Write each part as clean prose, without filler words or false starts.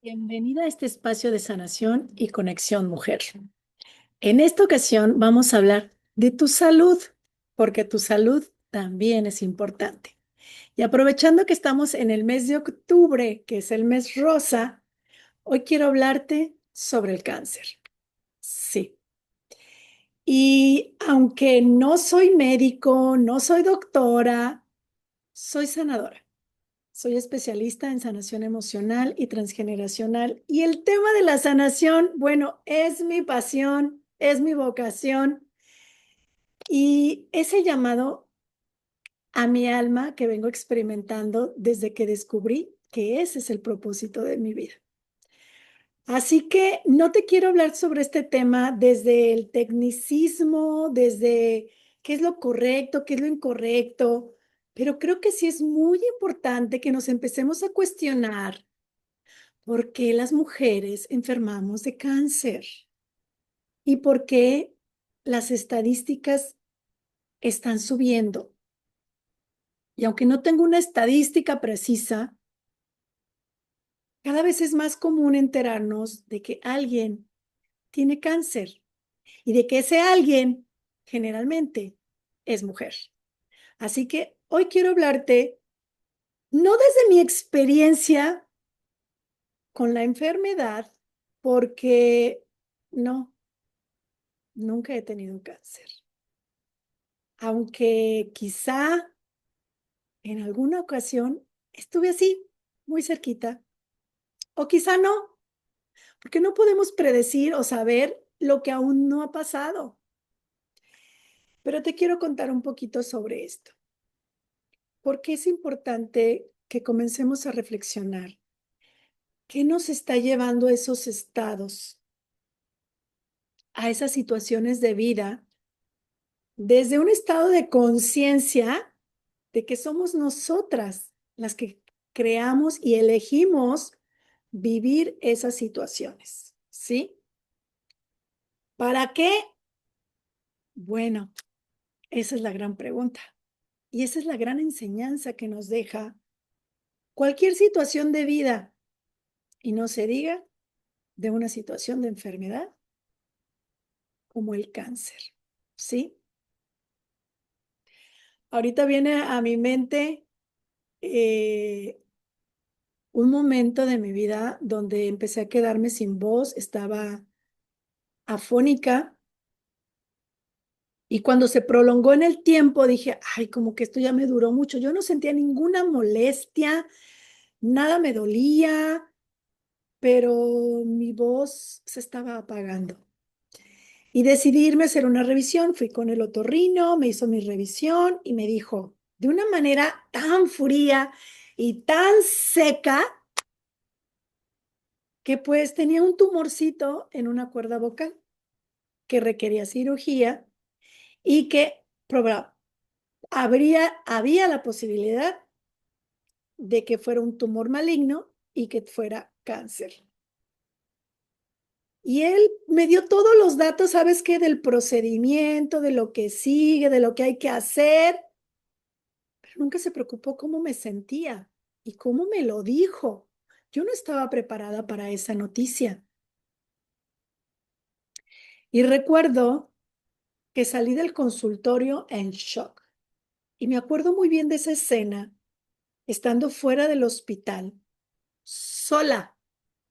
Bienvenida a este espacio de sanación y conexión, mujer. En esta ocasión vamos a hablar de tu salud, porque tu salud también es importante. Y aprovechando que estamos en el mes de octubre, que es el mes rosa, hoy quiero hablarte sobre el cáncer. Sí. Y aunque no soy médico, no soy doctora, soy sanadora. Soy especialista en sanación emocional y transgeneracional. Y el tema de la sanación, bueno, es mi pasión, es mi vocación y es el llamado a mi alma que vengo experimentando desde que descubrí que ese es el propósito de mi vida. Así que no te quiero hablar sobre este tema desde el tecnicismo, desde qué es lo correcto, qué es lo incorrecto, pero creo que sí es muy importante que nos empecemos a cuestionar. ¿Por qué las mujeres enfermamos de cáncer? ¿Y por qué las estadísticas están subiendo? Y aunque no tengo una estadística precisa, cada vez es más común enterarnos de que alguien tiene cáncer y de que ese alguien generalmente es mujer. Así que hoy quiero hablarte, no desde mi experiencia con la enfermedad, porque no, nunca he tenido cáncer. Aunque quizá en alguna ocasión estuve así, muy cerquita, o quizá no, porque no podemos predecir o saber lo que aún no ha pasado. Pero te quiero contar un poquito sobre esto, porque es importante que comencemos a reflexionar. ¿Qué nos está llevando a esos estados, a esas situaciones de vida, desde un estado de conciencia de que somos nosotras las que creamos y elegimos vivir esas situaciones? ¿Sí? ¿Para qué? Bueno, esa es la gran pregunta. Y esa es la gran enseñanza que nos deja cualquier situación de vida. Y no se diga de una situación de enfermedad como el cáncer. ¿Sí? Ahorita viene a mi mente eh, un momento de mi vida donde empecé a quedarme sin voz, estaba afónica. Y cuando se prolongó en el tiempo, dije, ay, como que esto ya me duró mucho. Yo no sentía ninguna molestia, nada me dolía, pero mi voz se estaba apagando. Y decidí irme a hacer una revisión. Fui con el otorrino, me hizo mi revisión y me dijo, de una manera tan fría y tan seca, que pues tenía un tumorcito en una cuerda vocal que requería cirugía y que había la posibilidad de que fuera un tumor maligno y que fuera cáncer. Y él me dio todos los datos, ¿sabes qué? Del procedimiento, de lo que sigue, de lo que hay que hacer, pero nunca se preocupó cómo me sentía y cómo me lo dijo. Yo no estaba preparada para esa noticia. Y recuerdo que salí del consultorio en shock. Y me acuerdo muy bien de esa escena, estando fuera del hospital, sola,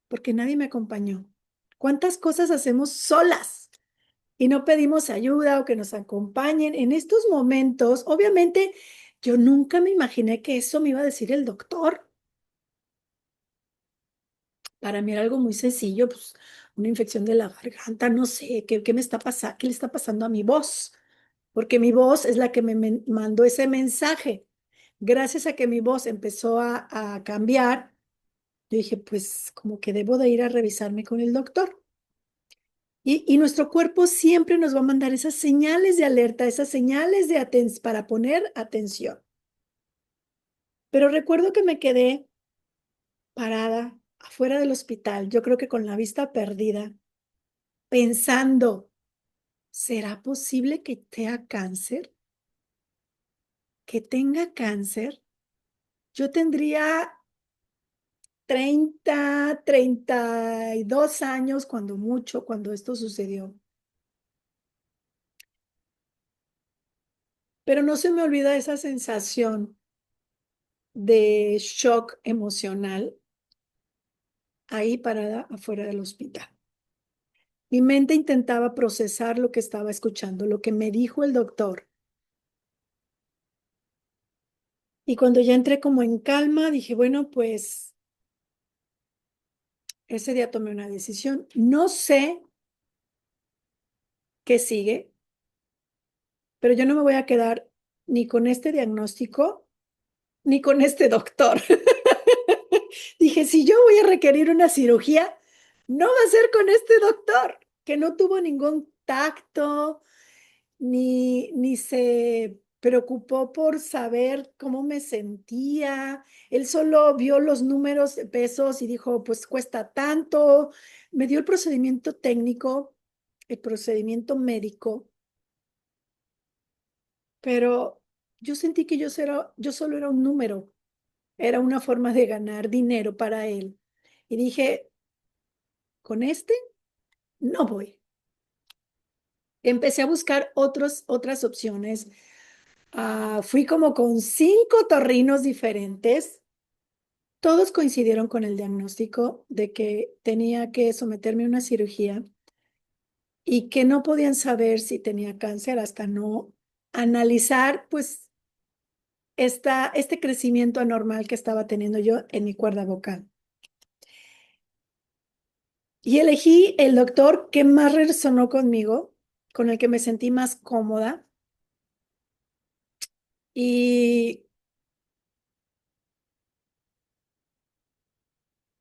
porque nadie me acompañó. ¿Cuántas cosas hacemos solas y no pedimos ayuda o que nos acompañen en estos momentos? Obviamente, yo nunca me imaginé que eso me iba a decir el doctor. Para mí era algo muy sencillo, pues una infección de la garganta, no sé, ¿qué me está pasando? ¿Qué le está pasando a mi voz? Porque mi voz es la que me mandó ese mensaje. Gracias a que mi voz empezó a cambiar, yo dije, pues como que debo de ir a revisarme con el doctor. Y nuestro cuerpo siempre nos va a mandar esas señales de alerta, esas señales de para poner atención. Pero recuerdo que me quedé parada afuera del hospital, yo creo que con la vista perdida, pensando, ¿será posible que tenga cáncer? ¿Que tenga cáncer? Yo tendría 32 años, cuando mucho, cuando esto sucedió. Pero no se me olvida esa sensación de shock emocional ahí parada afuera del hospital. Mi mente intentaba procesar lo que estaba escuchando, lo que me dijo el doctor. Y cuando ya entré como en calma, dije, bueno, pues ese día tomé una decisión. No sé qué sigue, pero yo no me voy a quedar ni con este diagnóstico, ni con este doctor. Dije, si yo voy a requerir una cirugía, no va a ser con este doctor, que no tuvo ningún tacto, ni se preocupó por saber cómo me sentía. Él solo vio los números de pesos y dijo, pues cuesta tanto. Me dio el procedimiento técnico, el procedimiento médico, pero yo sentí que yo solo era un número, era una forma de ganar dinero para él. Y dije, con este no voy. Empecé a buscar otras opciones. Fui como con 5 torrinos diferentes. Todos coincidieron con el diagnóstico de que tenía que someterme a una cirugía y que no podían saber si tenía cáncer hasta no analizar, pues, este crecimiento anormal que estaba teniendo yo en mi cuerda vocal. Y elegí el doctor que más resonó conmigo, con el que me sentí más cómoda. Y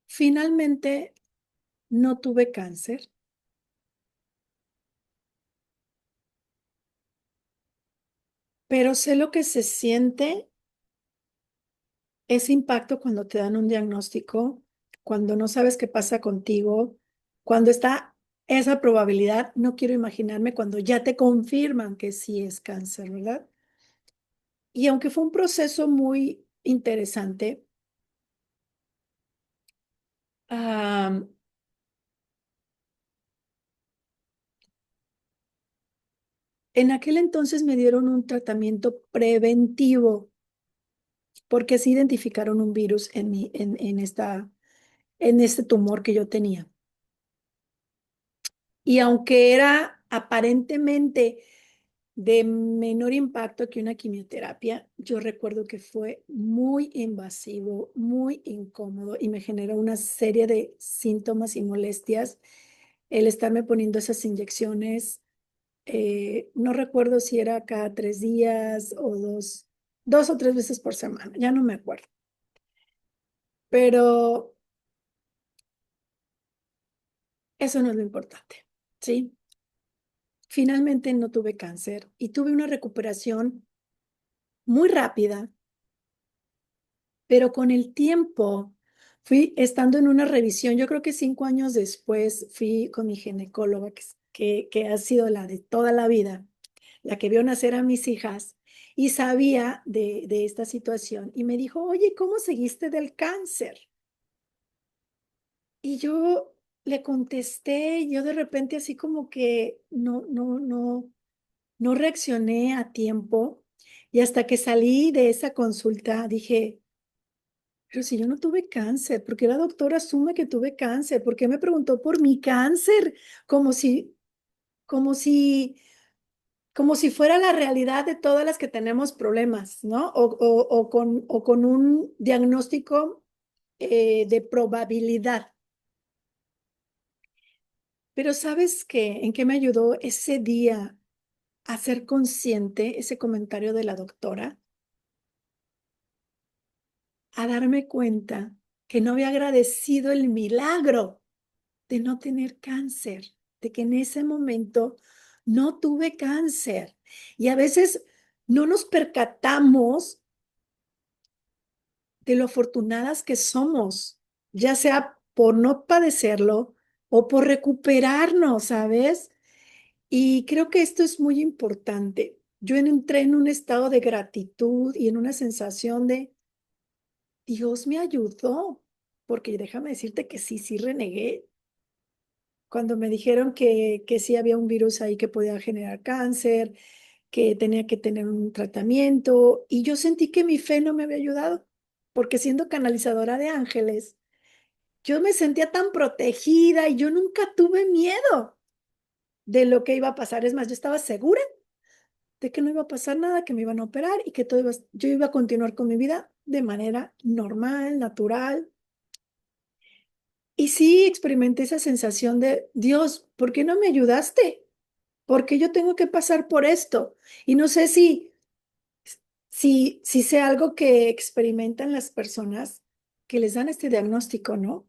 finalmente no tuve cáncer, pero sé lo que se siente ese impacto cuando te dan un diagnóstico, cuando no sabes qué pasa contigo, cuando está esa probabilidad. No quiero imaginarme cuando ya te confirman que sí es cáncer, ¿verdad? Y aunque fue un proceso muy interesante, ah, en aquel entonces me dieron un tratamiento preventivo porque se identificaron un virus en este tumor que yo tenía. Y aunque era aparentemente de menor impacto que una quimioterapia, yo recuerdo que fue muy invasivo, muy incómodo y me generó una serie de síntomas y molestias el estarme poniendo esas inyecciones. No recuerdo si era cada 3 días o 2 o 3 veces por semana, ya no me acuerdo. Pero eso no es lo importante, ¿sí? Finalmente no tuve cáncer y tuve una recuperación muy rápida, pero con el tiempo fui estando en una revisión. Yo creo que 5 años después fui con mi ginecóloga, que ha sido la de toda la vida, la que vio nacer a mis hijas y sabía de esta situación y me dijo, oye, ¿cómo seguiste del cáncer? Y yo le contesté, yo de repente así como que no reaccioné a tiempo y hasta que salí de esa consulta dije, pero si yo no tuve cáncer, ¿por qué la doctora asume que tuve cáncer? ¿Por qué me preguntó por mi cáncer? Como si, como si, como si fuera la realidad de todas las que tenemos problemas, ¿no? O con un diagnóstico de probabilidad. Pero ¿sabes qué? ¿En qué me ayudó ese día a ser consciente ese comentario de la doctora? A darme cuenta que no había agradecido el milagro de no tener cáncer, de que en ese momento no tuve cáncer. Y a veces no nos percatamos de lo afortunadas que somos, ya sea por no padecerlo o por recuperarnos, ¿sabes? Y creo que esto es muy importante. Yo entré en un estado de gratitud y en una sensación de Dios me ayudó. porque déjame decirte que sí renegué. Cuando me dijeron que sí había un virus ahí que podía generar cáncer, que tenía que tener un tratamiento, y yo sentí que mi fe no me había ayudado, porque siendo canalizadora de ángeles, yo me sentía tan protegida y yo nunca tuve miedo de lo que iba a pasar. Es más, yo estaba segura de que no iba a pasar nada, que me iban a operar y que yo iba a continuar con mi vida de manera normal, natural. Y sí experimenté esa sensación de, Dios, ¿por qué no me ayudaste? ¿Por qué yo tengo que pasar por esto? Y no sé si sea algo que experimentan las personas que les dan este diagnóstico, ¿no?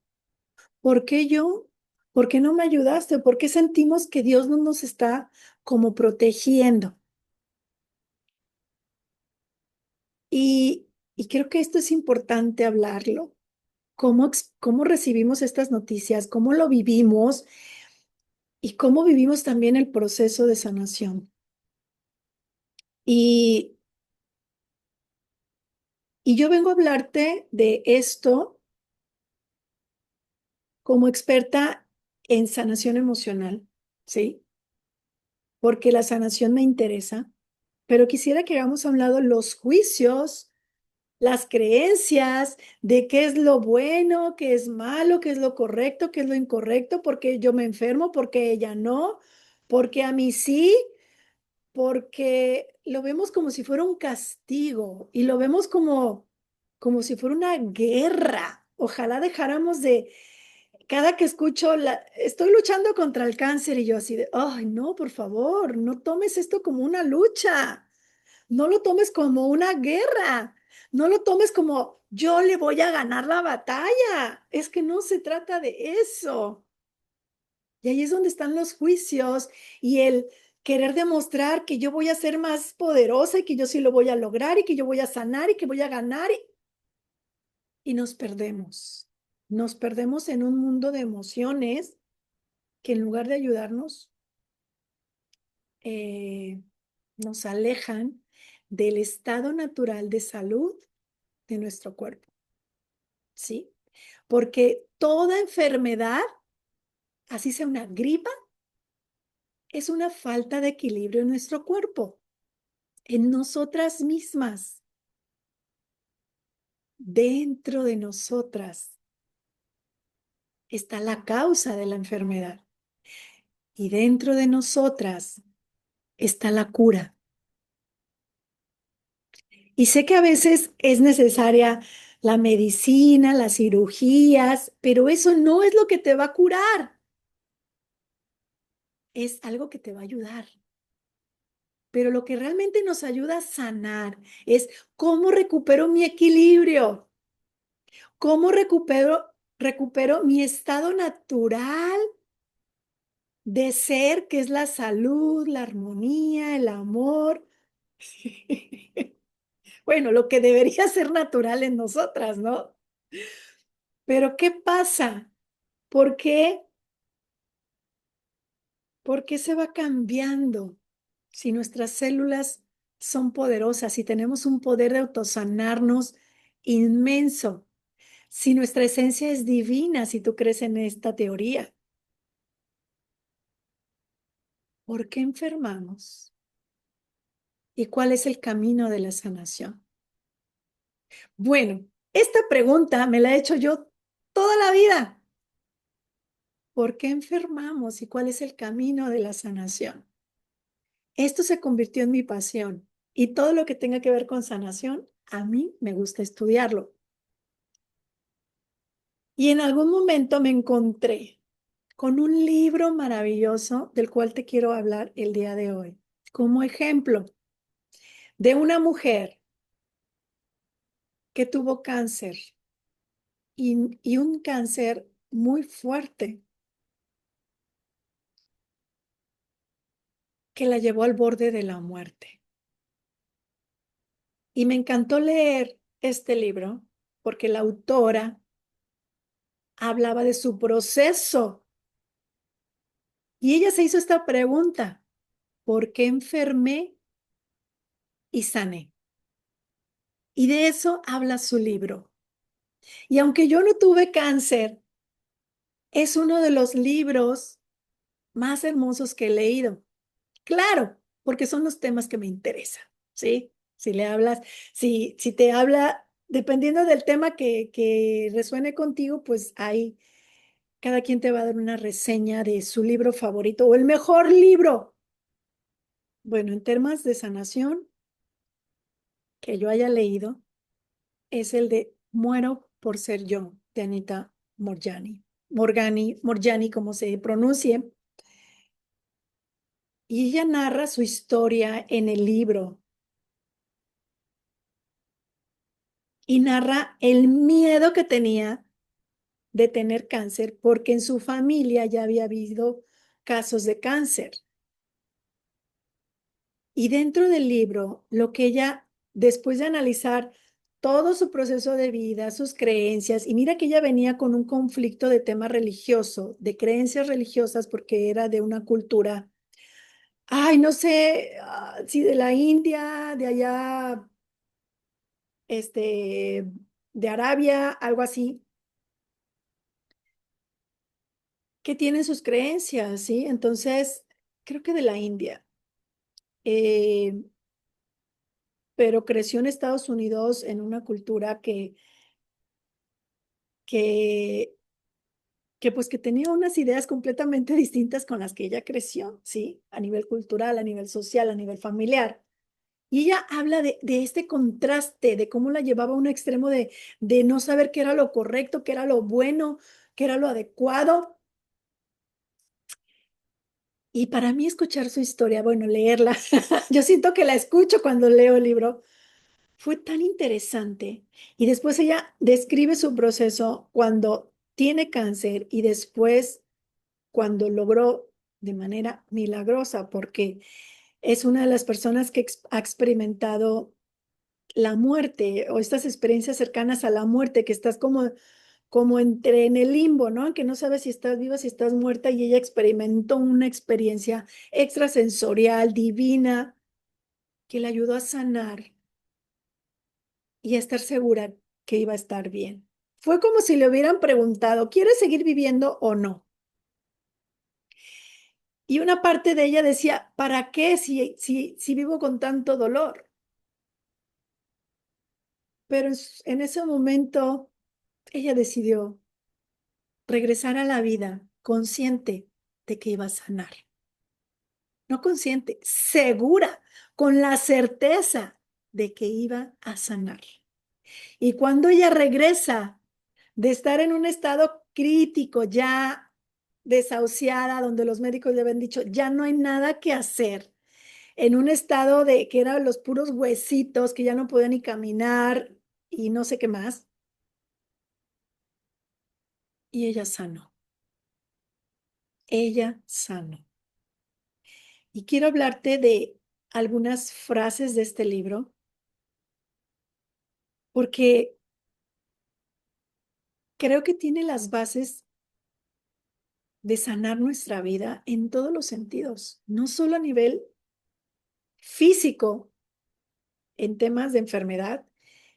¿Por qué yo? ¿Por qué no me ayudaste? ¿Por qué sentimos que Dios no nos está como protegiendo? Y creo que esto es importante hablarlo. ¿Cómo recibimos estas noticias? ¿Cómo lo vivimos? Y cómo vivimos también el proceso de sanación. Y, y yo vengo a hablarte de esto como experta en sanación emocional, ¿sí? Porque la sanación me interesa, pero quisiera que hagamos a un lado los juicios, las creencias de qué es lo bueno, qué es malo, qué es lo correcto, qué es lo incorrecto, porque yo me enfermo, porque ella no, porque a mí sí, porque lo vemos como si fuera un castigo y lo vemos como si fuera una guerra. Ojalá dejáramos de, cada que escucho, estoy luchando contra el cáncer y yo así de, ay, no, por favor, no tomes esto como una lucha, no lo tomes como una guerra, no lo tomes como yo le voy a ganar la batalla. Es que no se trata de eso. Y ahí es donde están los juicios y el querer demostrar que yo voy a ser más poderosa y que yo sí lo voy a lograr y que yo voy a sanar y que voy a ganar y nos perdemos. Nos perdemos en un mundo de emociones que en lugar de ayudarnos, eh, nos alejan del estado natural de salud de nuestro cuerpo, ¿sí? Porque toda enfermedad, así sea una gripa, es una falta de equilibrio en nuestro cuerpo, en nosotras mismas, dentro de nosotras está la causa de la enfermedad y dentro de nosotras está la cura. Y sé que a veces es necesaria la medicina, las cirugías, pero eso no es lo que te va a curar, es algo que te va a ayudar. Pero lo que realmente nos ayuda a sanar es cómo recupero mi equilibrio, cómo recupero mi estado natural de ser, que es la salud, la armonía, el amor. Bueno, lo que debería ser natural en nosotras, ¿no? Pero ¿qué pasa? ¿Por qué? ¿Por qué se va cambiando si nuestras células son poderosas, si tenemos un poder de autosanarnos inmenso, si nuestra esencia es divina, si tú crees en esta teoría? ¿Por qué enfermamos? ¿Y cuál es el camino de la sanación? Bueno, esta pregunta me la he hecho yo toda la vida. ¿Por qué enfermamos y cuál es el camino de la sanación? Esto se convirtió en mi pasión y todo lo que tenga que ver con sanación, a mí me gusta estudiarlo. Y en algún momento me encontré con un libro maravilloso del cual te quiero hablar el día de hoy, como ejemplo de una mujer que tuvo cáncer y un cáncer muy fuerte que la llevó al borde de la muerte. Y me encantó leer este libro porque la autora hablaba de su proceso y ella se hizo esta pregunta: ¿por qué enfermé y sané? Y de eso habla su libro. Y aunque yo no tuve cáncer, es uno de los libros más hermosos que he leído. Claro, porque son los temas que me interesan, ¿sí? Si le hablas, si te habla, dependiendo del tema que resuene contigo, pues ahí cada quien te va a dar una reseña de su libro favorito o el mejor libro. Bueno, en temas de sanación que yo haya leído, es el de Muero por ser yo, de Anita Morjani. Morjani, como se pronuncie. Y ella narra su historia en el libro y narra el miedo que tenía de tener cáncer porque en su familia ya había habido casos de cáncer. Y dentro del libro, lo que ella, después de analizar todo su proceso de vida, sus creencias, y mira que ella venía con un conflicto de tema religioso, de creencias religiosas, porque era de una cultura, ay, no sé, si de la India, de allá, de Arabia, algo así, que tienen sus creencias, ¿sí? Entonces, creo que de la India, eh, pero creció en Estados Unidos en una cultura que, que pues que tenía unas ideas completamente distintas con las que ella creció, ¿sí? A nivel cultural, a nivel social, a nivel familiar. Y ella habla de este contraste, de cómo la llevaba a un extremo de no saber qué era lo correcto, qué era lo bueno, qué era lo adecuado. Y para mí escuchar su historia, bueno, leerla, yo siento que la escucho cuando leo el libro, fue tan interesante. Y después ella describe su proceso cuando tiene cáncer y después cuando logró de manera milagrosa, porque es una de las personas que ha experimentado la muerte o estas experiencias cercanas a la muerte, que estás como entre en el limbo, ¿no? Que no sabes si estás viva, si estás muerta, y ella experimentó una experiencia extrasensorial, divina, que le ayudó a sanar y a estar segura que iba a estar bien. Fue como si le hubieran preguntado, ¿quieres seguir viviendo o no? Y una parte de ella decía, ¿para qué si vivo con tanto dolor? Pero en ese momento ella decidió regresar a la vida consciente de que iba a sanar. No consciente, segura, con la certeza de que iba a sanar. Y cuando ella regresa de estar en un estado crítico, ya desahuciada, donde los médicos le habían dicho, ya no hay nada que hacer, en un estado de que eran los puros huesitos, que ya no podía ni caminar y no sé qué más, y ella sanó, ella sanó. Y quiero hablarte de algunas frases de este libro, porque creo que tiene las bases de sanar nuestra vida en todos los sentidos, no solo a nivel físico, en temas de enfermedad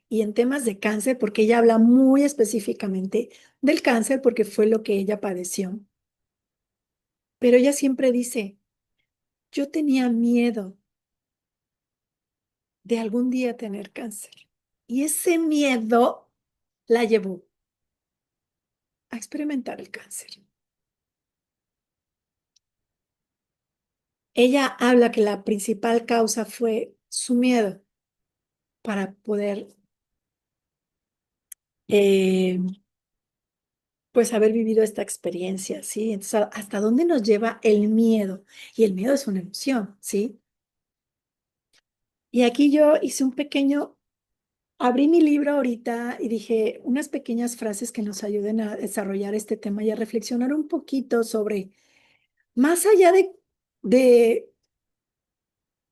y en temas de cáncer, porque ella habla muy específicamente del cáncer, porque fue lo que ella padeció. Pero ella siempre dice, yo tenía miedo de algún día tener cáncer. Y ese miedo la llevó a experimentar el cáncer. Ella habla que la principal causa fue su miedo para poder, eh, pues, haber vivido esta experiencia, ¿sí? Entonces, ¿hasta dónde nos lleva el miedo? Y el miedo es una emoción, ¿sí? Y aquí yo hice abrí mi libro ahorita y dije unas pequeñas frases que nos ayuden a desarrollar este tema y a reflexionar un poquito sobre, más allá de,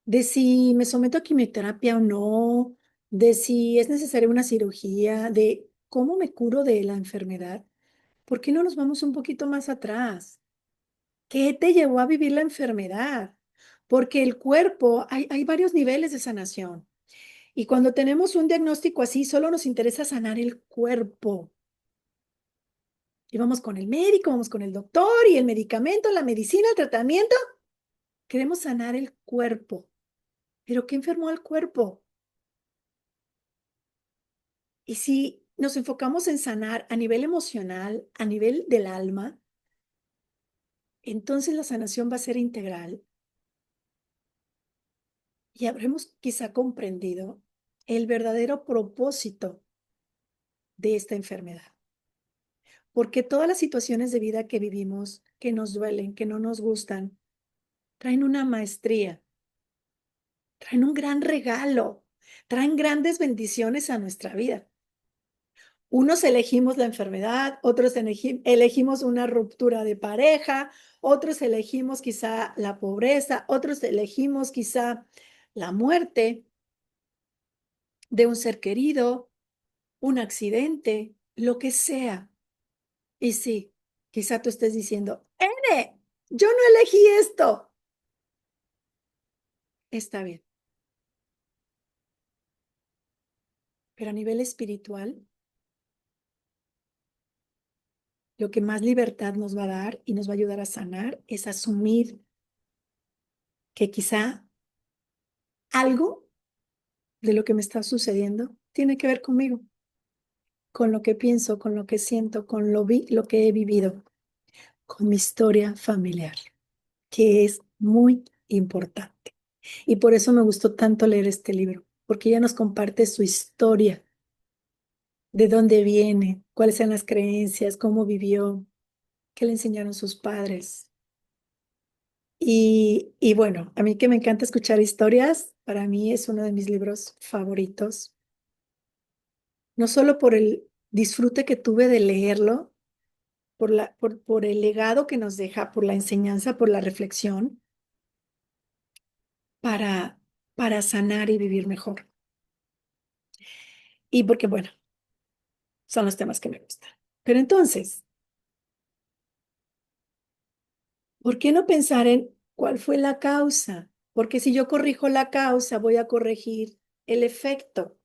de si me someto a quimioterapia o no, de si es necesaria una cirugía, de cómo me curo de la enfermedad. ¿Por qué no nos vamos un poquito más atrás? ¿Qué te llevó a vivir la enfermedad? Porque el cuerpo, hay varios niveles de sanación. Y cuando tenemos un diagnóstico así, solo nos interesa sanar el cuerpo. Y vamos con el médico, vamos con el doctor y el medicamento, la medicina, el tratamiento. Queremos sanar el cuerpo. ¿Pero qué enfermó al cuerpo? Y si nos enfocamos en sanar a nivel emocional, a nivel del alma, entonces la sanación va a ser integral y habremos quizá comprendido el verdadero propósito de esta enfermedad. Porque todas las situaciones de vida que vivimos, que nos duelen, que no nos gustan, traen una maestría, traen un gran regalo, traen grandes bendiciones a nuestra vida. Unos elegimos la enfermedad, otros elegimos una ruptura de pareja, otros elegimos quizá la pobreza, otros elegimos quizá la muerte de un ser querido, un accidente, lo que sea. Y sí, quizá tú estés diciendo, yo no elegí esto. Está bien, pero a nivel espiritual, lo que más libertad nos va a dar y nos va a ayudar a sanar es asumir que quizá algo de lo que me está sucediendo tiene que ver conmigo, con lo que pienso, con lo que siento, con lo que he vivido, con mi historia familiar, que es muy importante. Y por eso me gustó tanto leer este libro, porque ella nos comparte su historia, de dónde viene, cuáles son las creencias, cómo vivió, qué le enseñaron sus padres. Y bueno, a mí que me encanta escuchar historias, para mí es uno de mis libros favoritos, no solo por el disfrute que tuve de leerlo, por el legado que nos deja, por la enseñanza, por la reflexión, para, para sanar y vivir mejor. Y porque, bueno, son los temas que me gustan. Pero entonces, ¿por qué no pensar en cuál fue la causa? Porque si yo corrijo la causa, voy a corregir el efecto.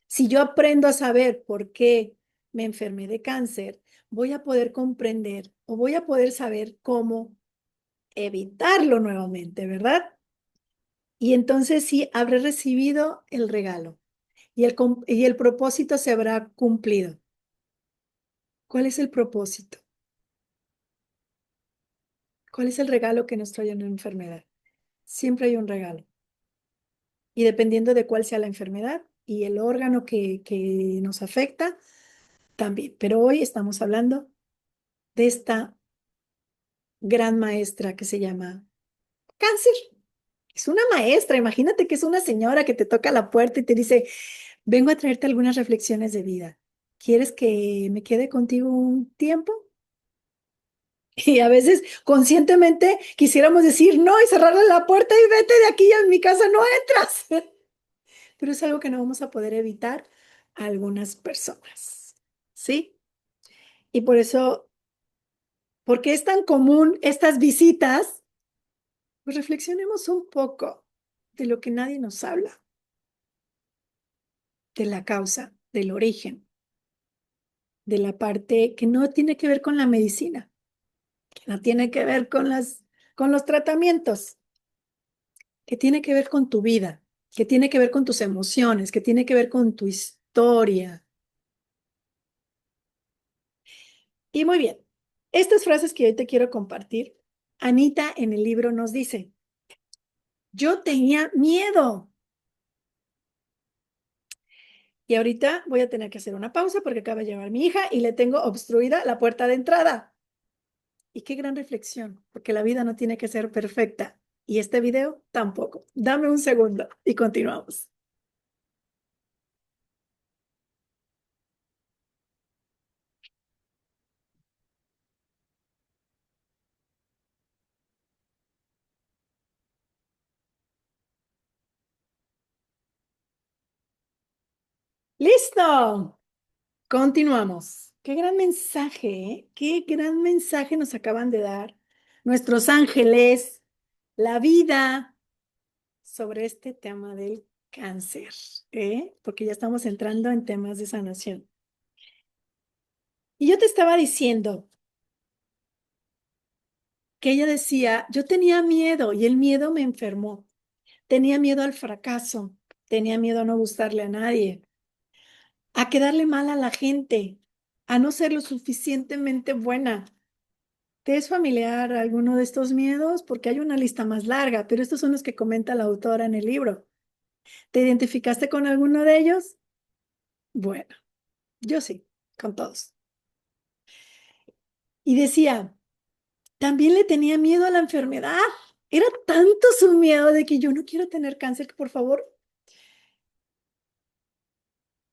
Si yo aprendo a saber por qué me enfermé de cáncer, voy a poder comprender o voy a poder saber cómo evitarlo nuevamente, ¿verdad? Y entonces sí, habré recibido el regalo y el propósito se habrá cumplido. ¿Cuál es el propósito? ¿Cuál es el regalo que nos trae una enfermedad? Siempre hay un regalo. Y dependiendo de cuál sea la enfermedad y el órgano que nos afecta, también. Pero hoy estamos hablando de esta gran maestra que se llama cáncer. Es una maestra, imagínate que es una señora que te toca la puerta y te dice, vengo a traerte algunas reflexiones de vida. ¿Quieres que me quede contigo un tiempo? Y a veces conscientemente quisiéramos decir no y cerrarle la puerta y vete de aquí, en mi casa no entras. Pero es algo que no vamos a poder evitar a algunas personas. ¿Sí? Y por eso, porque es tan común estas visitas, pues reflexionemos un poco de lo que nadie nos habla, de la causa, del origen, de la parte que no tiene que ver con la medicina, que no tiene que ver con los tratamientos, que tiene que ver con tu vida, que tiene que ver con tus emociones, que tiene que ver con tu historia. Y muy bien, estas frases que hoy te quiero compartir, Anita en el libro nos dice, yo tenía miedo. Y ahorita voy a tener que hacer una pausa porque acaba de llegar mi hija y le tengo obstruida la puerta de entrada. Y qué gran reflexión, porque la vida no tiene que ser perfecta. Y este video tampoco. Dame un segundo y continuamos. ¡Listo! Continuamos. Qué gran mensaje, ¿eh? Qué gran mensaje nos acaban de dar nuestros ángeles, la vida, sobre este tema del cáncer, porque ya estamos entrando en temas de sanación. Y yo te estaba diciendo que ella decía, yo tenía miedo y el miedo me enfermó. Tenía miedo al fracaso, tenía miedo a no gustarle a nadie, a quedarle mal a la gente, a no ser lo suficientemente buena. ¿Te es familiar alguno de estos miedos? Porque hay una lista más larga, pero estos son los que comenta la autora en el libro. ¿Te identificaste con alguno de ellos? Bueno, yo sí, con todos. Y decía, también le tenía miedo a la enfermedad. Era tanto su miedo de que yo no quiero tener cáncer, que por favor,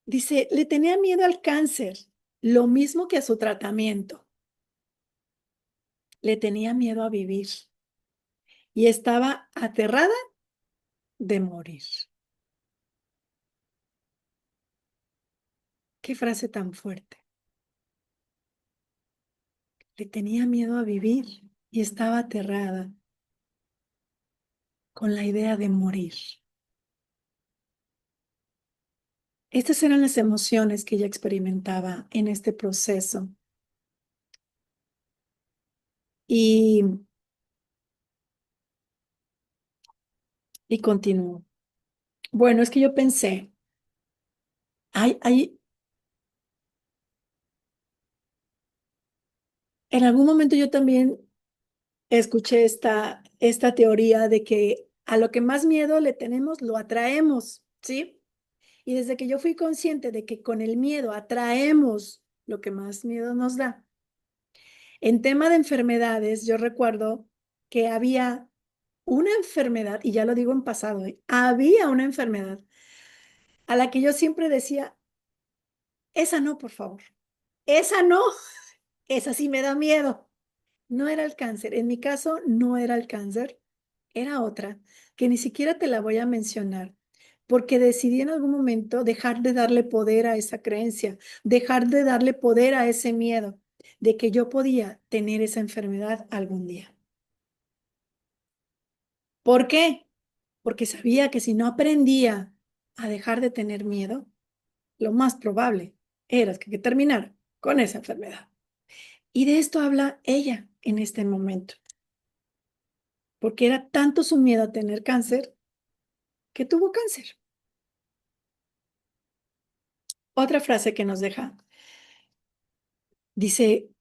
dice, le tenía miedo al cáncer, lo mismo que a su tratamiento. Le tenía miedo a vivir y estaba aterrada de morir. Qué frase tan fuerte. Le tenía miedo a vivir y estaba aterrada con la idea de morir. Estas eran las emociones que ella experimentaba en este proceso. Y, y continuó. Bueno, es que yo pensé, hay, en algún momento yo también escuché esta teoría de que a lo que más miedo le tenemos, lo atraemos, ¿sí? Y desde que yo fui consciente de que con el miedo atraemos lo que más miedo nos da. En tema de enfermedades, yo recuerdo que había una enfermedad, y ya lo digo en pasado, había una enfermedad a la que yo siempre decía, esa no, por favor, esa no, esa sí me da miedo. No era el cáncer, en mi caso no era el cáncer, era otra, que ni siquiera te la voy a mencionar, porque decidí en algún momento dejar de darle poder a esa creencia, dejar de darle poder a ese miedo de que yo podía tener esa enfermedad algún día. ¿Por qué? Porque sabía que si no aprendía a dejar de tener miedo, lo más probable era que terminara con esa enfermedad. Y de esto habla ella en este momento, porque era tanto su miedo a tener cáncer que tuvo cáncer. Otra frase que nos deja, dice,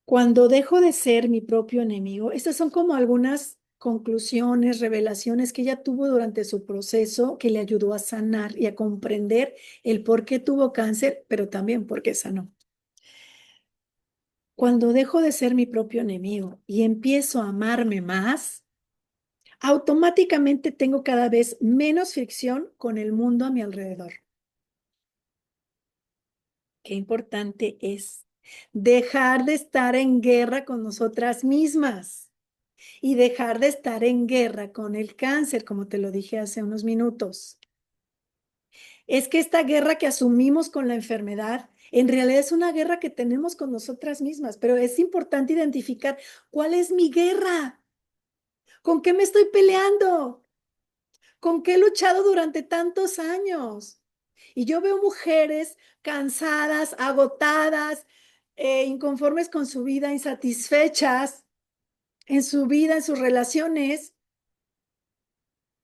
cuando dejo de ser mi propio enemigo, estas son como algunas conclusiones, revelaciones que ella tuvo durante su proceso que le ayudó a sanar y a comprender el por qué tuvo cáncer, pero también por qué sanó. Cuando dejo de ser mi propio enemigo y empiezo a amarme más, automáticamente tengo cada vez menos fricción con el mundo a mi alrededor. Qué importante es dejar de estar en guerra con nosotras mismas y dejar de estar en guerra con el cáncer, como te lo dije hace unos minutos. Es que esta guerra que asumimos con la enfermedad, en realidad es una guerra que tenemos con nosotras mismas, pero es importante identificar cuál es mi guerra, con qué me estoy peleando, con qué he luchado durante tantos años. Y yo veo mujeres cansadas, agotadas, inconformes con su vida, insatisfechas en su vida, en sus relaciones,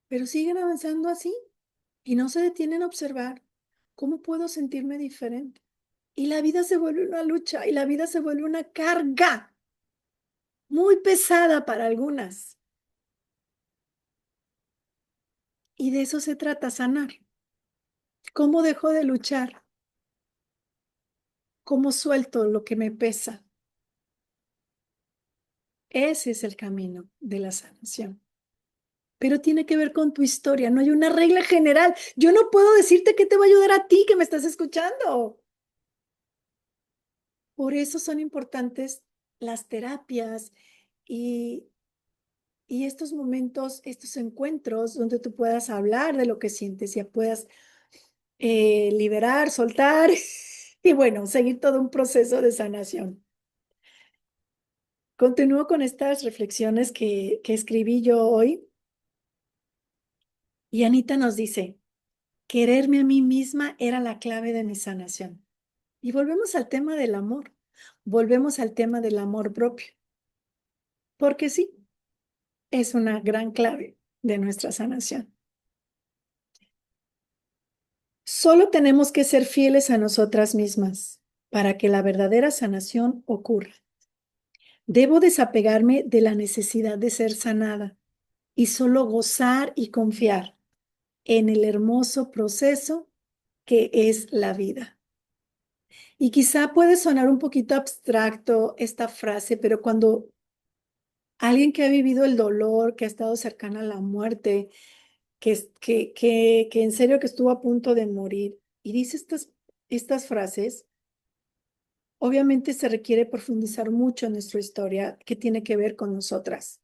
pero siguen avanzando así y no se detienen a observar cómo puedo sentirme diferente. Y la vida se vuelve una lucha y la vida se vuelve una carga muy pesada para algunas. Y de eso se trata sanar. ¿Cómo dejo de luchar? ¿Cómo suelto lo que me pesa? Ese es el camino de la sanación. Pero tiene que ver con tu historia, no hay una regla general. Yo no puedo decirte qué te va a ayudar a ti que me estás escuchando. Por eso son importantes las terapias y, y estos momentos, estos encuentros donde tú puedas hablar de lo que sientes y puedas liberar, soltar y bueno, seguir todo un proceso de sanación. Continúo con estas reflexiones que escribí yo hoy y Anita nos dice, Quererme a mí misma era la clave de mi sanación. Y volvemos al tema del amor, volvemos al tema del amor propio, porque sí, es una gran clave de nuestra sanación. Solo tenemos que ser fieles a nosotras mismas para que la verdadera sanación ocurra. Debo desapegarme de la necesidad de ser sanada y solo gozar y confiar en el hermoso proceso que es la vida. Y quizá puede sonar un poquito abstracto esta frase, pero cuando alguien que ha vivido el dolor, que ha estado cercana a la muerte, que en serio que estuvo a punto de morir y dice estas frases, obviamente se requiere profundizar mucho en nuestra historia que tiene que ver con nosotras.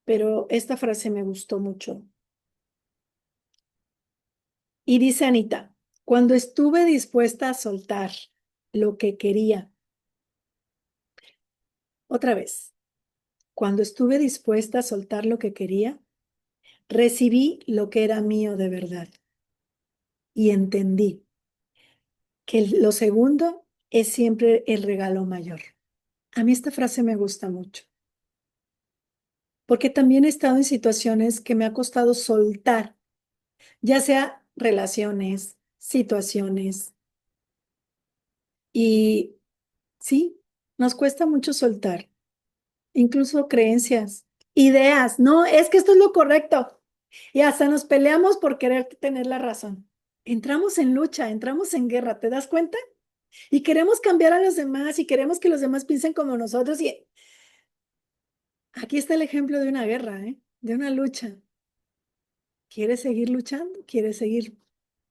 Pero esta frase me gustó mucho. Y dice Anita, cuando estuve dispuesta a soltar lo que quería, otra vez, cuando estuve dispuesta a soltar lo que quería, recibí lo que era mío de verdad y entendí que lo segundo es siempre el regalo mayor. A mí esta frase me gusta mucho, porque también he estado en situaciones que me ha costado soltar, ya sea relaciones, situaciones, y sí, nos cuesta mucho soltar, incluso creencias, ideas, no, es que esto es lo correcto, y hasta nos peleamos por querer tener la razón. Entramos en lucha, entramos en guerra, ¿te das cuenta? Y queremos cambiar a los demás y queremos que los demás piensen como nosotros. Y aquí está el ejemplo de una guerra, ¿eh? De una lucha. ¿Quieres seguir luchando? ¿Quieres seguir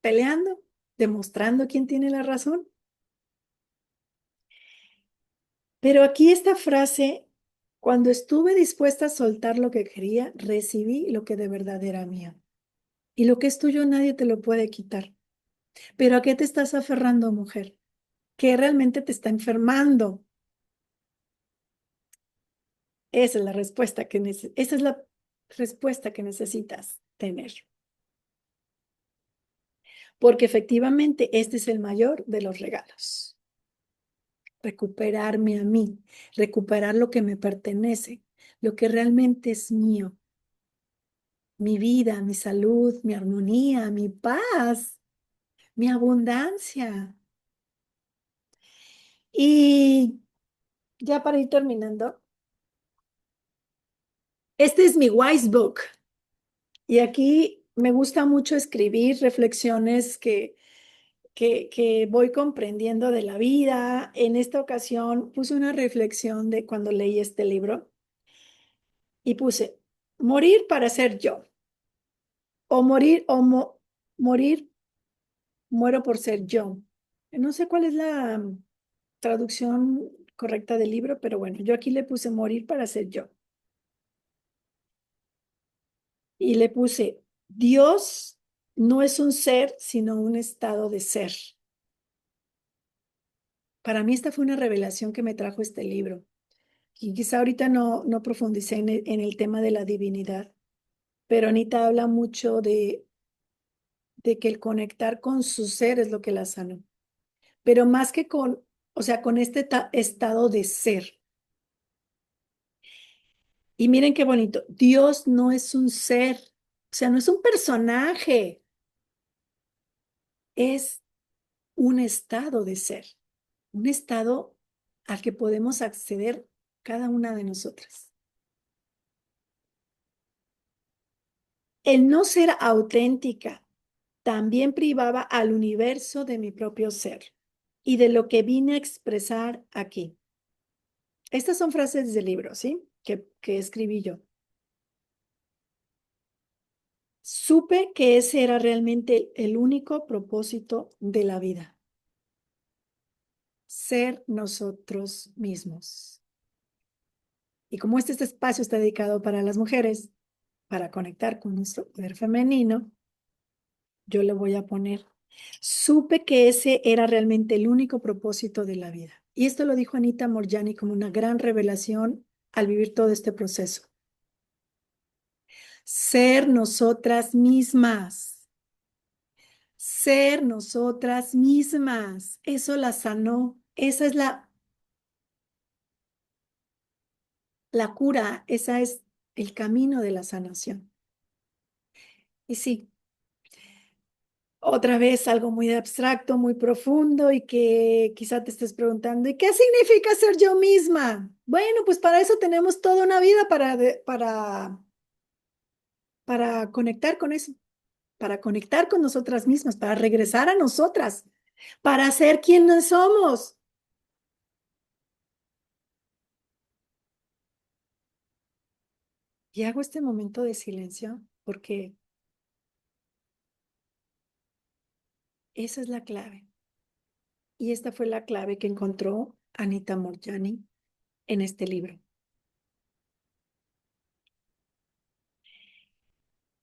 peleando? ¿Demostrando quién tiene la razón? Pero aquí esta frase, cuando estuve dispuesta a soltar lo que quería, recibí lo que de verdad era mío. Y lo que es tuyo nadie te lo puede quitar. Pero ¿a qué te estás aferrando, mujer? ¿Qué realmente te está enfermando? Esa es la respuesta esa es la respuesta que necesitas tener. Porque efectivamente este es el mayor de los regalos. Recuperarme a mí, recuperar lo que me pertenece, lo que realmente es mío, mi vida, mi salud, mi armonía, mi paz, mi abundancia. Y ya para ir terminando, este es mi Wise Book. Y aquí me gusta mucho escribir reflexiones que voy comprendiendo de la vida. En esta ocasión puse una reflexión de cuando leí este libro y puse, morir para ser yo, o morir, morir, muero por ser yo. No sé cuál es la traducción correcta del libro, pero bueno, yo aquí le puse morir para ser yo. Y le puse, Dios no es un ser, sino un estado de ser. Para mí esta fue una revelación que me trajo este libro. Y quizá ahorita no profundicé en el tema de la divinidad, pero Anita habla mucho de que el conectar con su ser es lo que la sana, pero más que con, o sea, con este estado de ser. Y miren qué bonito, Dios no es un ser, o sea, no es un personaje, es un estado de ser, un estado al que podemos acceder cada una de nosotras. El no ser auténtica también privaba al universo de mi propio ser y de lo que vine a expresar aquí. Estas son frases del libro, ¿sí? Que escribí yo. Supe que ese era realmente el único propósito de la vida, ser nosotros mismos. Y como este espacio está dedicado para las mujeres, para conectar con nuestro poder femenino, yo le voy a poner, supe que ese era realmente el único propósito de la vida. Y esto lo dijo Anita Morjani como una gran revelación al vivir todo este proceso. Ser nosotras mismas. Ser nosotras mismas. Eso la sanó. Esa es la cura. Esa es el camino de la sanación. Y sí, otra vez algo muy abstracto, muy profundo y que quizá te estés preguntando, ¿y qué significa ser yo misma? Bueno, pues para eso tenemos toda una vida para conectar con eso, para conectar con nosotras mismas, para regresar a nosotras, para ser quienes somos. Y hago este momento de silencio porque esa es la clave. Y esta fue la clave que encontró Anita Moorjani en este libro.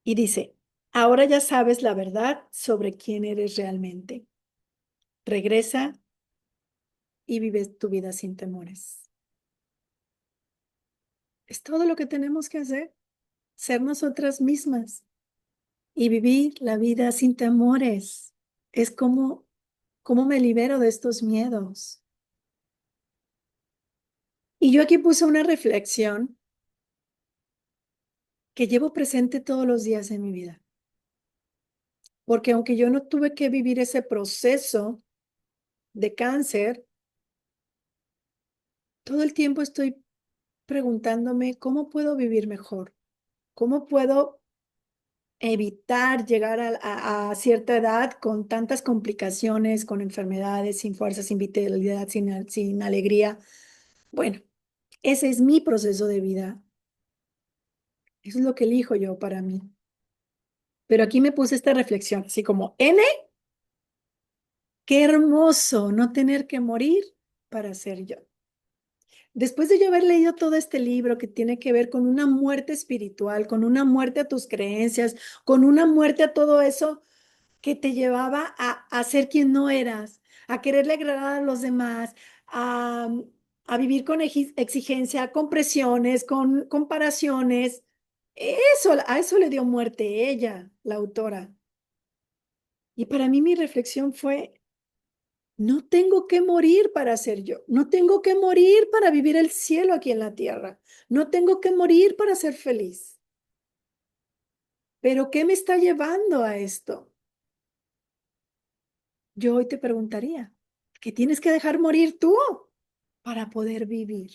Y dice, ahora ya sabes la verdad sobre quién eres realmente. Regresa y vive tu vida sin temores. Es todo lo que tenemos que hacer, ser nosotras mismas y vivir la vida sin temores. Es como me libero de estos miedos. Y yo aquí puse una reflexión que llevo presente todos los días de mi vida. Porque aunque yo no tuve que vivir ese proceso de cáncer, todo el tiempo estoy preguntándome cómo puedo vivir mejor, cómo puedo evitar llegar a cierta edad con tantas complicaciones, con enfermedades, sin fuerza, sin vitalidad, sin alegría. Bueno, ese es mi proceso de vida. Eso es lo que elijo yo para mí. Pero aquí me puse esta reflexión, así como, qué hermoso no tener que morir para ser yo. Después de yo haber leído todo este libro que tiene que ver con una muerte espiritual, con una muerte a tus creencias, con una muerte a todo eso que te llevaba a ser quien no eras, a quererle agradar a los demás, a vivir con exigencia, con presiones, con comparaciones. A eso le dio muerte ella, la autora. Y para mí mi reflexión fue, no tengo que morir para ser yo, no tengo que morir para vivir el cielo aquí en la tierra, no tengo que morir para ser feliz. Pero ¿qué me está llevando a esto? Yo hoy te preguntaría, ¿qué tienes que dejar morir tú para poder vivir,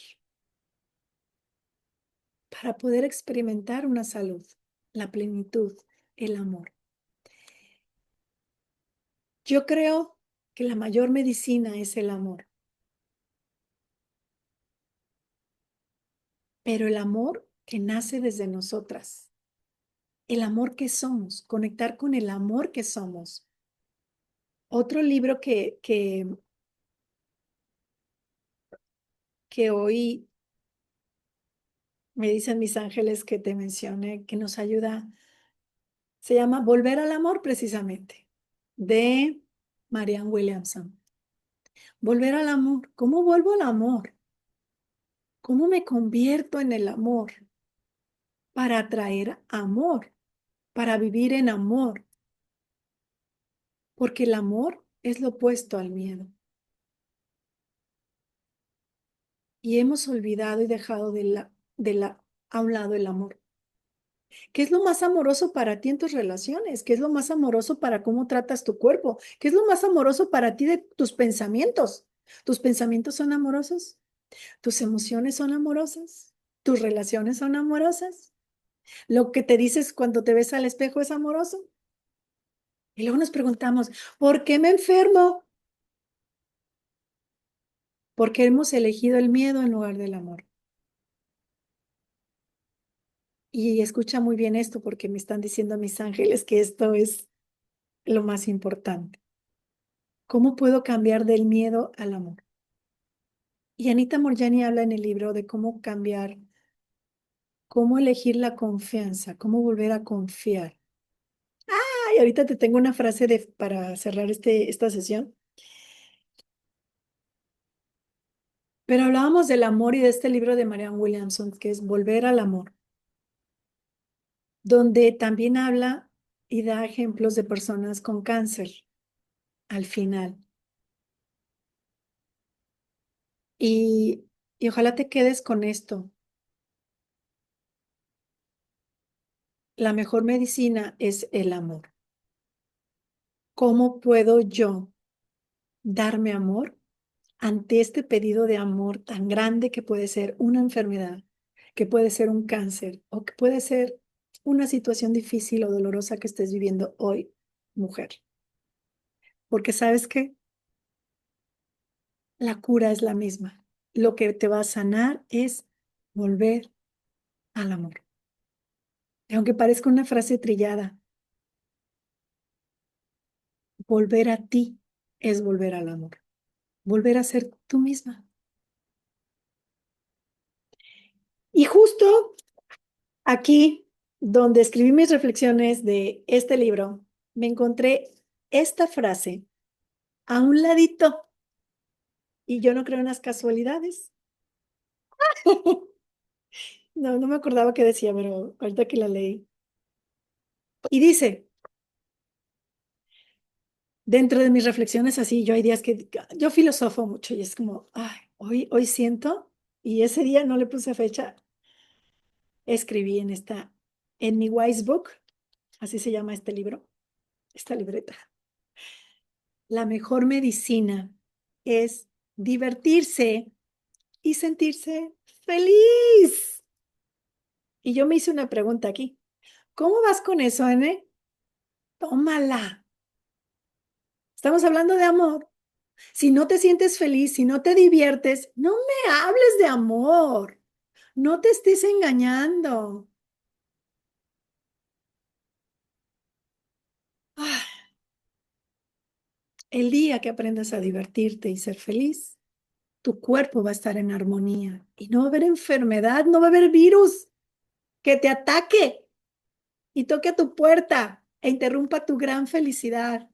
para poder experimentar una salud, la plenitud, el amor? Yo creo que la mayor medicina es el amor, pero el amor que nace desde nosotras, el amor que somos, conectar con el amor que somos. Otro libro que hoy me dicen mis ángeles que te mencioné, que nos ayuda, se llama Volver al Amor precisamente, de Marianne Williamson. Volver al amor. ¿Cómo vuelvo al amor? ¿Cómo me convierto en el amor para atraer amor, para vivir en amor? Porque el amor es lo opuesto al miedo. Y hemos olvidado y dejado a un lado el amor. ¿Qué es lo más amoroso para ti en tus relaciones? ¿Qué es lo más amoroso para cómo tratas tu cuerpo? ¿Qué es lo más amoroso para ti de tus pensamientos? ¿Tus pensamientos son amorosos? ¿Tus emociones son amorosas? ¿Tus relaciones son amorosas? ¿Lo que te dices cuando te ves al espejo es amoroso? Y luego nos preguntamos, ¿por qué me enfermo? Porque hemos elegido el miedo en lugar del amor. Y escucha muy bien esto porque me están diciendo mis ángeles que esto es lo más importante. ¿Cómo puedo cambiar del miedo al amor? Y Anita Moorjani habla en el libro de cómo cambiar, cómo elegir la confianza, cómo volver a confiar. Ay, ahorita te tengo una frase para cerrar esta sesión. Pero hablábamos del amor y de este libro de Marianne Williamson, que es Volver al Amor, donde también habla y da ejemplos de personas con cáncer al final. Y, y ojalá te quedes con esto. La mejor medicina es el amor. ¿Cómo puedo yo darme amor ante este pedido de amor tan grande que puede ser una enfermedad, que puede ser un cáncer o que puede ser una situación difícil o dolorosa que estés viviendo hoy, mujer? Porque sabes que la cura es la misma. Lo que te va a sanar es volver al amor. Y aunque parezca una frase trillada, volver a ti es volver al amor, volver a ser tú misma. Y justo aquí, donde escribí mis reflexiones de este libro, me encontré esta frase a un ladito y yo no creo en las casualidades. No, no me acordaba qué decía, pero ahorita que la leí. Y dice, dentro de mis reflexiones así, yo hay días que yo filosofo mucho y es como, ay, hoy siento, y ese día no le puse fecha, escribí en mi Wise Book, así se llama este libro, esta libreta. La mejor medicina es divertirse y sentirse feliz. Y yo me hice una pregunta aquí. ¿Cómo vas con eso, N? Tómala. Estamos hablando de amor. Si no te sientes feliz, si no te diviertes, no me hables de amor. No te estés engañando. Ah, el día que aprendas a divertirte y ser feliz, tu cuerpo va a estar en armonía y no va a haber enfermedad, no va a haber virus que te ataque y toque a tu puerta e interrumpa tu gran felicidad,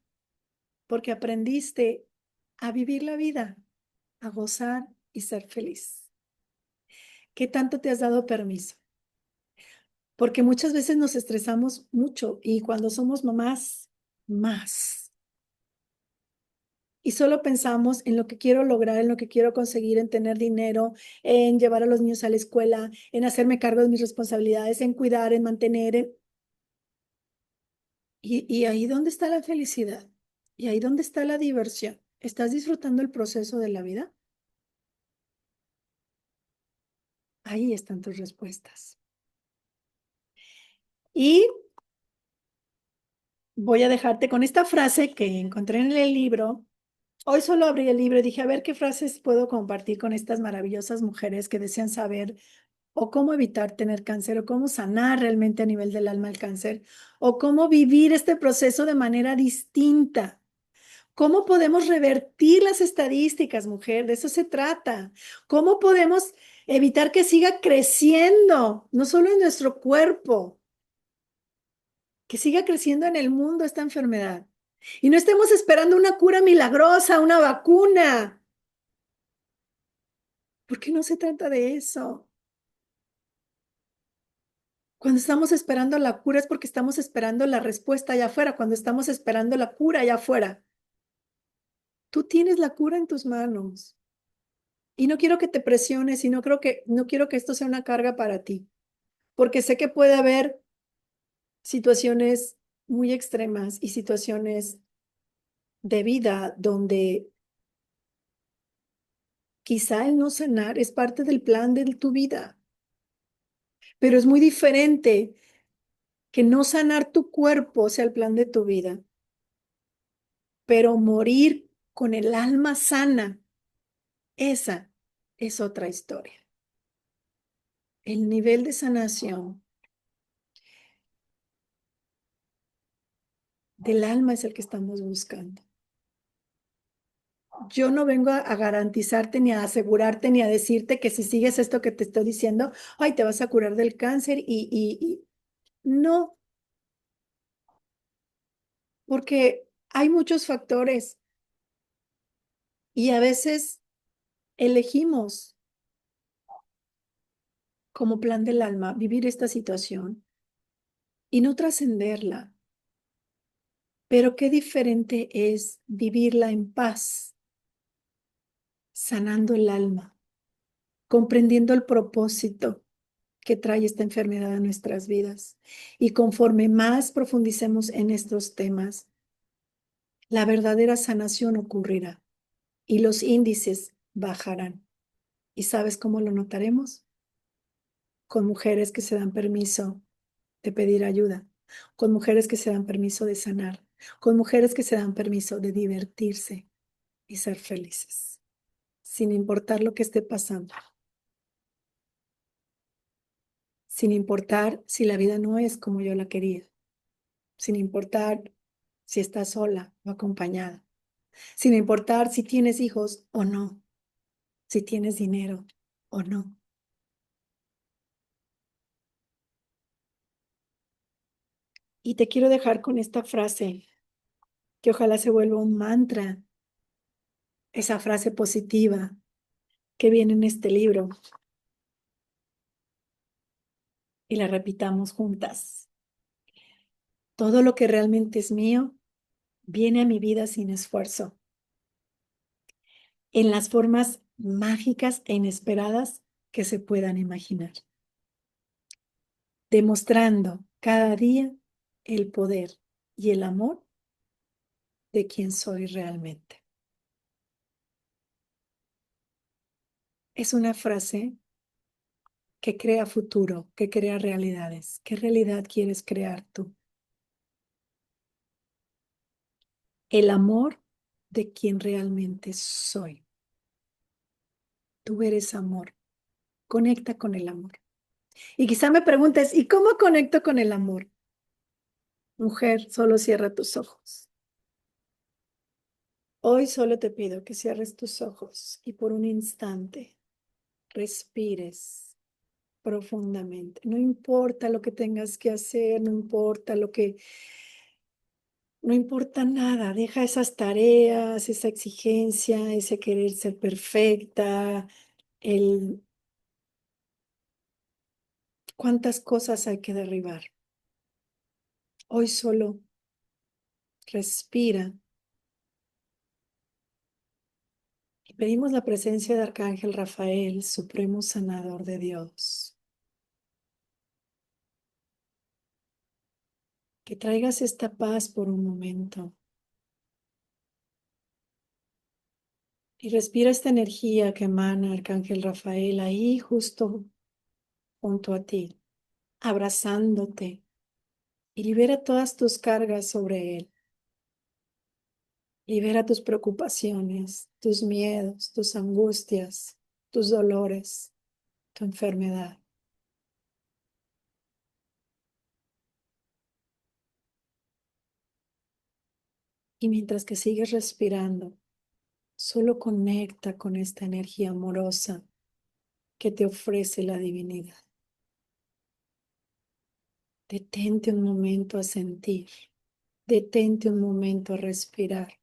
porque aprendiste a vivir la vida, a gozar y ser feliz. ¿Qué tanto te has dado permiso? Porque muchas veces nos estresamos mucho y cuando somos mamás, más. Y solo pensamos en lo que quiero lograr, en lo que quiero conseguir, en tener dinero, en llevar a los niños a la escuela, en hacerme cargo de mis responsabilidades, en cuidar, en mantener. Y ahí donde está la felicidad, y ahí donde está la diversión. ¿Estás disfrutando el proceso de la vida? Ahí están tus respuestas. Y voy a dejarte con esta frase que encontré en el libro. Hoy solo abrí el libro y dije, a ver qué frases puedo compartir con estas maravillosas mujeres que desean saber o cómo evitar tener cáncer, o cómo sanar realmente a nivel del alma el cáncer, o cómo vivir este proceso de manera distinta. ¿Cómo podemos revertir las estadísticas, mujer? De eso se trata. ¿Cómo podemos evitar que siga creciendo, no solo en nuestro cuerpo, que siga creciendo en el mundo esta enfermedad? Y no estemos esperando una cura milagrosa, una vacuna, porque no se trata de eso. Cuando estamos esperando la cura es porque estamos esperando la respuesta allá afuera, cuando estamos esperando la cura allá afuera. Tú tienes la cura en tus manos. Y no quiero que te presiones y no quiero que esto sea una carga para ti, porque sé que puede haber situaciones muy extremas y situaciones de vida donde quizá el no sanar es parte del plan de tu vida, pero es muy diferente que no sanar tu cuerpo sea el plan de tu vida, pero morir con el alma sana, esa es otra historia. El nivel de sanación del alma es el que estamos buscando. Yo no vengo a garantizarte ni a asegurarte ni a decirte que si sigues esto que te estoy diciendo, ay, te vas a curar del cáncer no, porque hay muchos factores y a veces elegimos como plan del alma vivir esta situación y no trascenderla. Pero qué diferente es vivirla en paz, sanando el alma, comprendiendo el propósito que trae esta enfermedad a nuestras vidas. Y conforme más profundicemos en estos temas, la verdadera sanación ocurrirá y los índices bajarán. ¿Y sabes cómo lo notaremos? Con mujeres que se dan permiso de pedir ayuda, con mujeres que se dan permiso de sanar, con mujeres que se dan permiso de divertirse y ser felices, sin importar lo que esté pasando, sin importar si la vida no es como yo la quería, sin importar si estás sola o acompañada, sin importar si tienes hijos o no, si tienes dinero o no. Y te quiero dejar con esta frase que ojalá se vuelva un mantra, esa frase positiva que viene en este libro y la repitamos juntas. Todo lo que realmente es mío viene a mi vida sin esfuerzo, en las formas mágicas e inesperadas que se puedan imaginar, demostrando cada día el poder y el amor de quien soy realmente. Es una frase que crea futuro, que crea realidades. ¿Qué realidad quieres crear tú? El amor de quien realmente soy. Tú eres amor. Conecta con el amor. Y quizá me preguntes, ¿y cómo conecto con el amor? Mujer, solo cierra tus ojos. Hoy solo te pido que cierres tus ojos y por un instante respires profundamente. No importa lo que tengas que hacer, no importa nada. Deja esas tareas, esa exigencia, ese querer ser perfecta, el cuántas cosas hay que derribar. Hoy solo respira y pedimos la presencia de Arcángel Rafael, Supremo Sanador de Dios, que traigas esta paz por un momento y respira esta energía que emana Arcángel Rafael ahí justo junto a ti, abrazándote y libera todas tus cargas sobre él. Libera tus preocupaciones, tus miedos, tus angustias, tus dolores, tu enfermedad. Y mientras que sigues respirando, solo conecta con esta energía amorosa que te ofrece la divinidad. Detente un momento a sentir, detente un momento a respirar,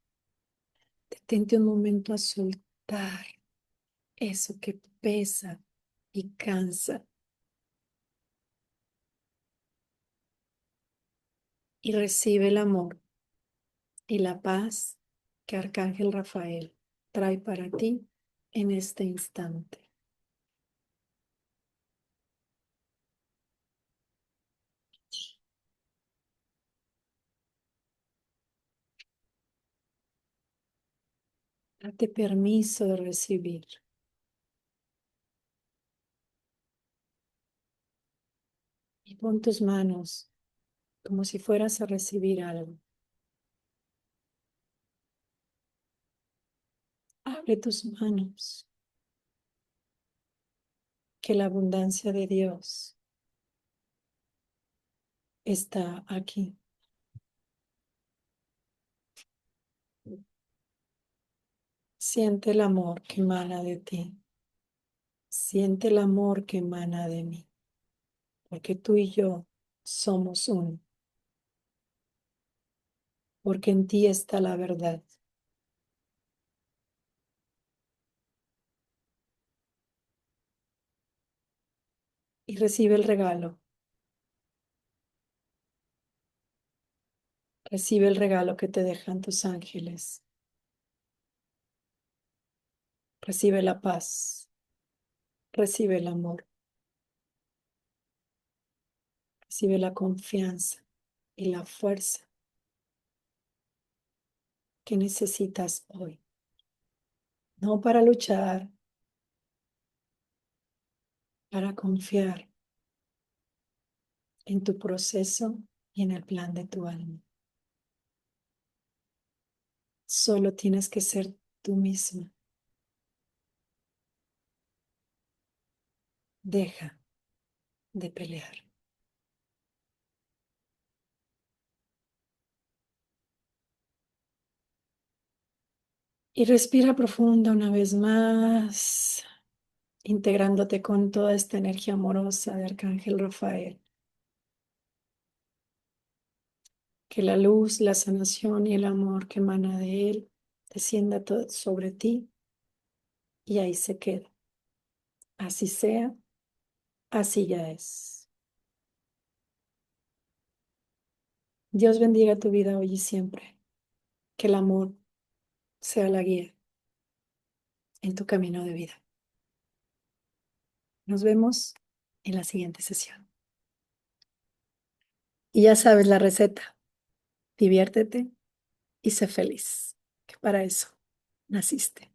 detente un momento a soltar eso que pesa y cansa y recibe el amor y la paz que Arcángel Rafael trae para ti en este instante. Date permiso de recibir y pon tus manos como si fueras a recibir algo. Abre tus manos, que la abundancia de Dios está aquí. Siente el amor que emana de ti. Siente el amor que emana de mí, porque tú y yo somos uno, porque en ti está la verdad. Y recibe el regalo Recibe el regalo que te dejan tus ángeles. Recibe la paz. Recibe el amor. Recibe la confianza y la fuerza que necesitas hoy. No para luchar, para confiar en tu proceso y en el plan de tu alma. Solo tienes que ser tú misma. Deja de pelear. Y respira profunda una vez más, integrándote con toda esta energía amorosa de Arcángel Rafael. Que la luz, la sanación y el amor que emana de él descienda sobre ti y ahí se queda. Así sea, así ya es. Dios bendiga tu vida hoy y siempre. Que el amor sea la guía en tu camino de vida. Nos vemos en la siguiente sesión. Y ya sabes la receta. Diviértete y sé feliz, que para eso naciste.